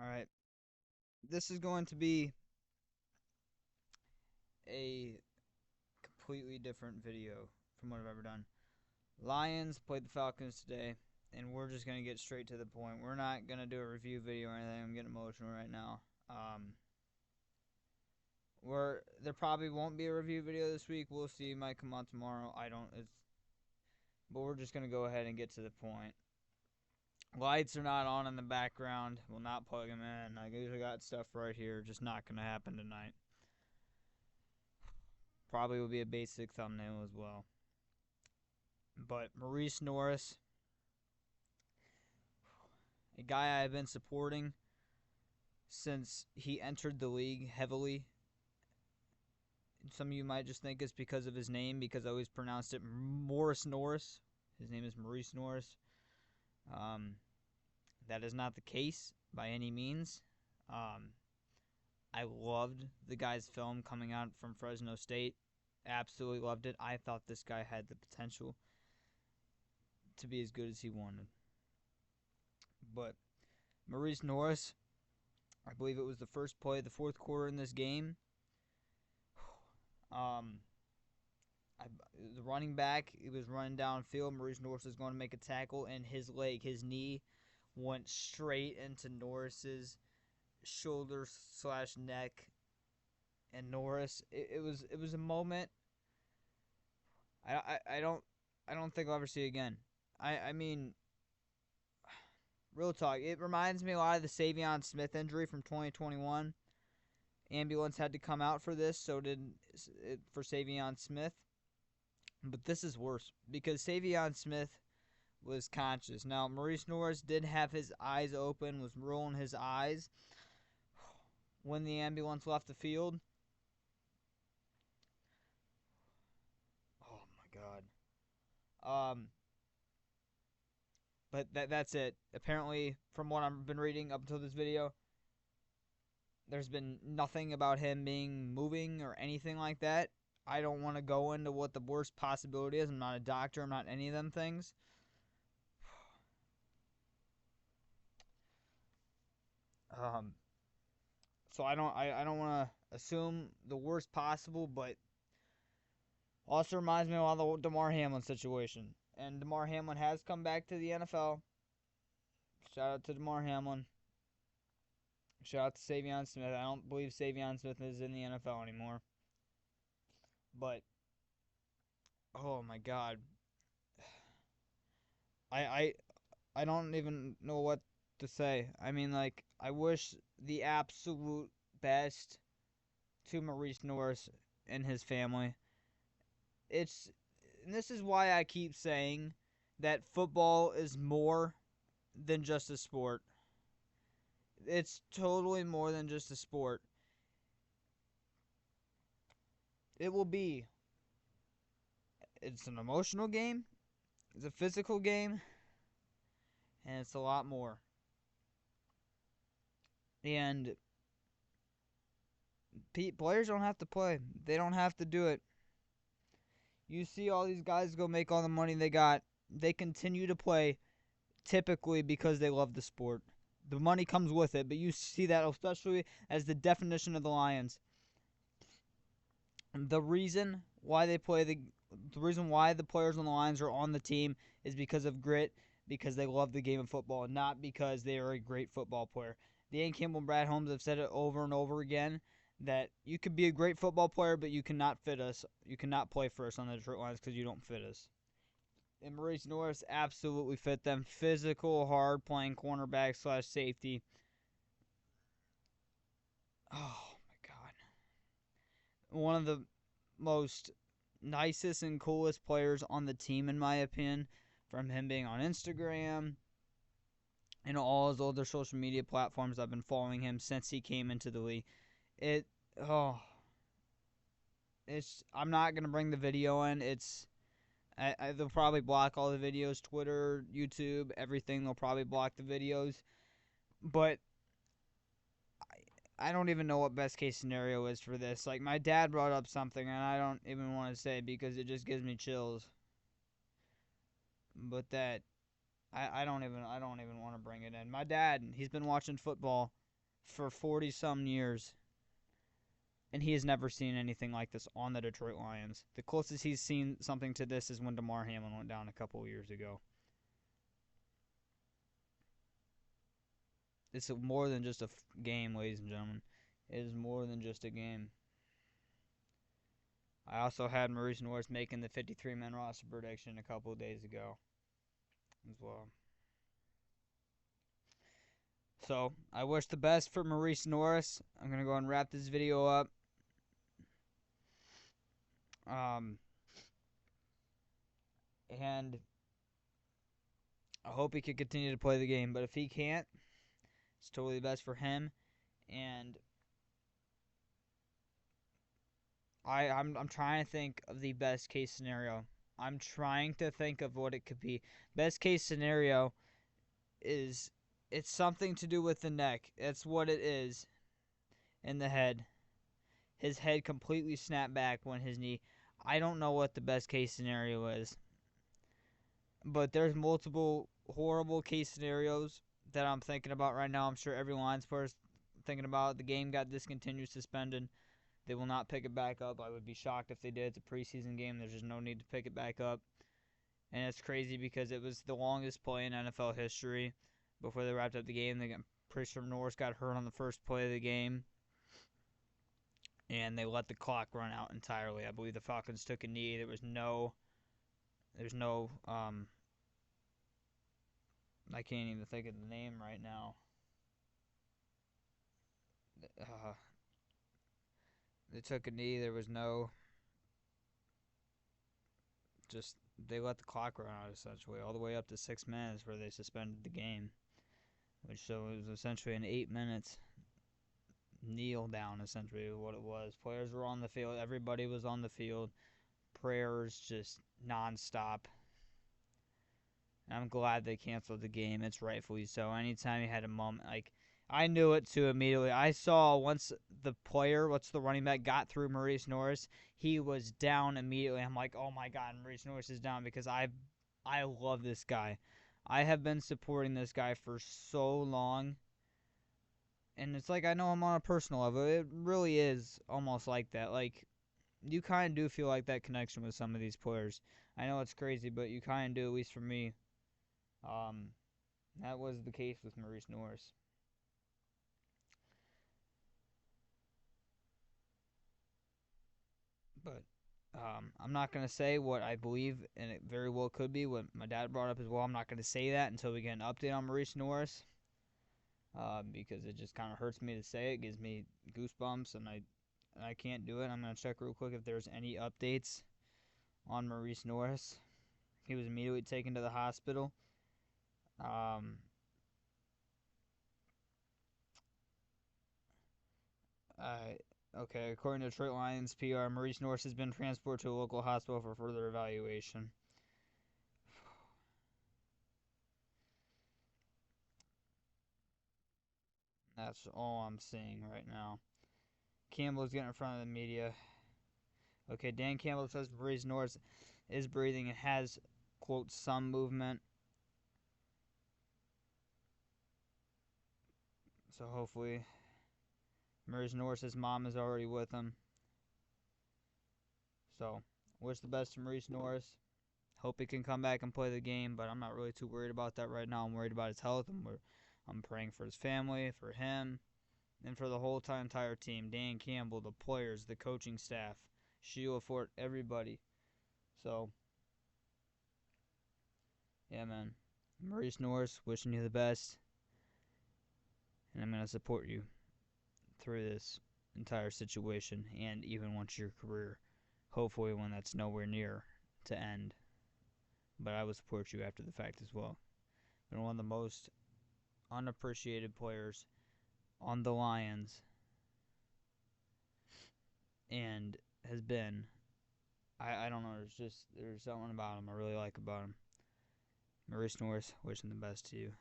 Alright, this is going to be a completely different video from what I've ever done. Lions played the Falcons today, and we're just going to get straight to the point. We're not going to do a review video or anything. I'm getting emotional right now. There probably won't be a review video this week. We'll see. It might come out tomorrow. But we're just going to go ahead and get to the point. Lights are not on in the background. We'll not plug them in. I usually got stuff right here. Just not going to happen tonight. Probably will be a basic thumbnail as well. But Morice Norris, a guy I've been supporting since he entered the league heavily. Some of you might just think it's because of his name, because I always pronounced it Morice Norris. His name is Morice Norris. That is not the case by any means. I loved the guy's film coming out from Fresno State. Absolutely loved it. I thought this guy had the potential to be as good as he wanted. But Morice Norris, I believe it was the first play of the fourth quarter in this game. The running back, he was running downfield. Morice Norris was going to make a tackle, and his knee, went straight into Norris's shoulder / neck. And Norris, it was a moment I don't think I'll ever see again. I mean, real talk, it reminds me a lot of the Savion Smith injury from 2021. Ambulance had to come out for this, so did it for Savion Smith. But this is worse because Savion Smith was conscious. Now, Morice Norris did have his eyes open, was rolling his eyes when the ambulance left the field. Oh my God. But that's it. Apparently, from what I've been reading up until this video, there's been nothing about him moving or anything like that. I don't want to go into what the worst possibility is. I'm not a doctor. I'm not any of them things. So I don't want to assume the worst possible, but also reminds me of the Damar Hamlin situation. And Damar Hamlin has come back to the NFL. Shout out to Damar Hamlin. Shout out to Savion Smith. I don't believe Savion Smith is in the NFL anymore. But oh my God. I don't even know what to say. I mean, like, I wish the absolute best to Morice Norris and his family. And this is why I keep saying that football is more than just a sport. It's totally more than just a sport. It will be. It's an emotional game. It's a physical game. And it's a lot more. And players don't have to play. They don't have to do it. You see all these guys go make all the money they got. They continue to play typically because they love the sport. The money comes with it, but you see that especially as the definition of the Lions. The reason why they play the reason why the players on the Lions are on the team is because of grit, because they love the game of football, and not because they are a great football player. Dan Campbell and Brad Holmes have said it over and over again that you could be a great football player, but you cannot fit us. You cannot play for us on the Detroit Lions because you don't fit us. And Morice Norris absolutely fit them. Physical, hard-playing cornerback / safety. Oh, my God. One of the most nicest and coolest players on the team, in my opinion, from him being on Instagram and all his other social media platforms. I've been following him since he came into the league. I'm not going to bring the video in. They'll probably block all the videos, Twitter, YouTube, everything. They'll probably block the videos. But I don't even know what best case scenario is for this. Like, my dad brought up something, and I don't even want to say it because it just gives me chills. But I don't even want to bring it in. My dad, he's been watching football for 40-some years, and he has never seen anything like this on the Detroit Lions. The closest he's seen something to this is when Damar Hamlin went down a couple of years ago. It's more than just a game, ladies and gentlemen. It is more than just a game. I also had Morice Norris making the 53-man roster prediction a couple of days ago as well. So, I wish the best for Morice Norris. I'm going to go and wrap this video up. And I hope he can continue to play the game. But if he can't, it's totally the best for him. And I'm trying to think of the best case scenario. I'm trying to think of what it could be. Best case scenario is it's something to do with the neck. That's what it is. In the head. His head completely snapped back when his knee. I don't know what the best case scenario is. But there's multiple horrible case scenarios that I'm thinking about right now. I'm sure every Lions player is thinking about. The game got discontinued, suspended. They will not pick it back up. I would be shocked if they did. It's a preseason game. There's just no need to pick it back up. And it's crazy because it was the longest play in NFL history before they wrapped up the game. Fresno Norris got hurt on the first play of the game. And they let the clock run out entirely. I believe the Falcons took a knee. There's no I can't even think of the name right now. They took a knee. There was no, just they let the clock run out essentially all the way up to 6 minutes where they suspended the game, which so it was essentially an 8 minutes kneel down essentially what it was. Players were on the field. Everybody was on the field. Prayers just nonstop. I'm glad they canceled the game. It's rightfully so. Anytime you had a moment, like, I knew it too immediately. I saw once the running back, got through Morice Norris, he was down immediately. I'm like, oh my God, Morice Norris is down because I love this guy. I have been supporting this guy for so long. And it's like I know him on a personal level. It really is almost like that. Like, you kind of do feel like that connection with some of these players. I know it's crazy, but you kind of do, at least for me. That was the case with Morice Norris. But I'm not going to say what I believe, and it very well could be what my dad brought up as well. I'm not going to say that until we get an update on Morice Norris, because it just kind of hurts me to say it. It gives me goosebumps, and I can't do it. I'm going to check real quick if there's any updates on Morice Norris. He was immediately taken to the hospital. Okay, according to Detroit Lions PR, Morice Norris has been transported to a local hospital for further evaluation. That's all I'm seeing right now. Campbell's getting in front of the media. Okay, Dan Campbell says Morice Norris is breathing and has, quote, some movement. So hopefully Morice Norris' mom is already with him. So, wish the best to Morice Norris. Hope he can come back and play the game, but I'm not really too worried about that right now. I'm worried about his health. I'm praying for his family, for him, and for the whole entire team. Dan Campbell, the players, the coaching staff, Sheila Fort, everybody. So, yeah, man. Morice Norris, wishing you the best. And I'm going to support you through this entire situation and even once your career, hopefully when that's nowhere near to end. But I will support you after the fact as well. Been one of the most unappreciated players on the Lions, and has been, I don't know, there's something about him I really like about him. Morice Norris, wishing the best to you.